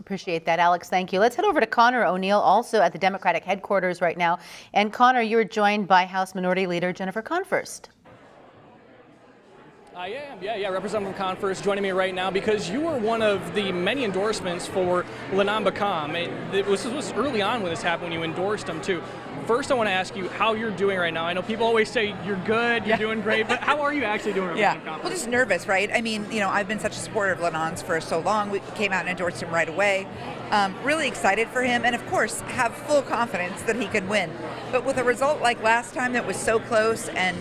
Appreciate that, Alex. Thank you. Let's head over to Connor O'Neill, also at the Democratic headquarters right now. And Connor, you're joined by House Minority Leader Jennifer Konfrst. I am, yeah. Representative Konfrst joining me right now because you were one of the many endorsements for Lanon Baccam. This was early on when this happened, when you endorsed him too. First, I want to ask you how you're doing right now. I know people always say you're good, you're doing great, but how are you actually doing, Representative Konfrst? Well, just nervous, right? I mean, I've been such a supporter of Lanon's for so long. We came out and endorsed him right away. Really excited for him, and of course, have full confidence that he could win. But with a result like last time that was so close, and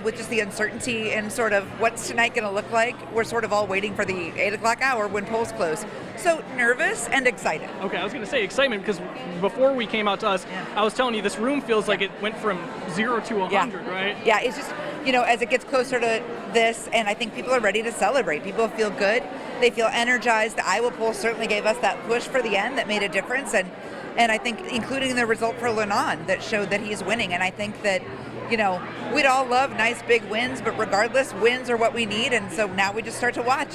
with just the uncertainty and sort of what's tonight going to look like, we're sort of all waiting for the 8 o'clock hour when polls close. So nervous and excited. Okay, I was going to say excitement because before we came out to us, I was telling you this room feels like it went from 0 to 100, right? Yeah, it's just, as it gets closer to this, and I think people are ready to celebrate. People feel good. They feel energized. The Iowa poll certainly gave us that push for the end that made a difference. And I think including the result for Lanon that showed that he's winning. And I think that we'd all love nice big wins, but regardless, wins are what we need, and so now we just start to watch.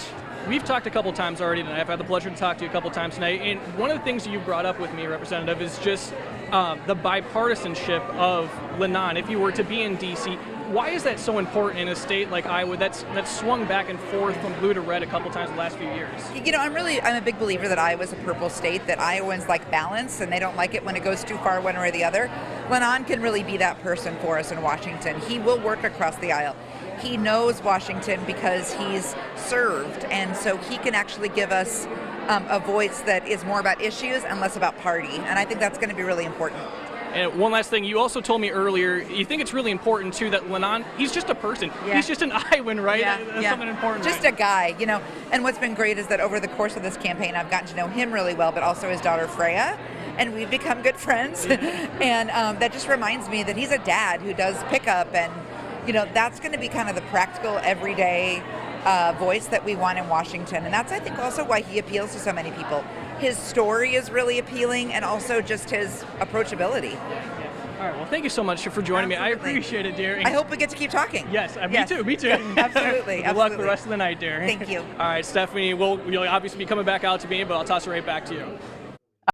We've talked a couple times already tonight. I've had the pleasure to talk to you a couple times tonight, and one of the things that you brought up with me, Representative, is just the bipartisanship of Lanon. If you were to be in D.C., why is that so important in a state like Iowa that's swung back and forth from blue to red a couple times in the last few years? I'm a big believer that Iowa's a purple state, that Iowans like balance, and they don't like it when it goes too far one way or the other. Lanon can really be that person for us in Washington. He will work across the aisle. He knows Washington because he's served, and so he can actually give us a voice that is more about issues and less about party, and I think that's going to be really important. And one last thing, you also told me earlier, you think it's really important, too, that Lanon, he's just a person. Yeah. He's just an Iowan, right? That's something important. Just a guy, And what's been great is that over the course of this campaign, I've gotten to know him really well, but also his daughter, Freya, and we've become good friends. And that just reminds me that he's a dad who does pickup, and, that's going to be kind of the practical, everyday voice that we want in Washington. And that's, I think, also why he appeals to so many people. His story is really appealing, and also just his approachability. All right, well, thank you so much for joining me. I appreciate it, dear. I hope we get to keep talking. Yes, me too. Absolutely. Good luck the rest of the night, dear. Thank you. All right, Stephanie, you'll obviously be coming back out to me, but I'll toss it right back to you.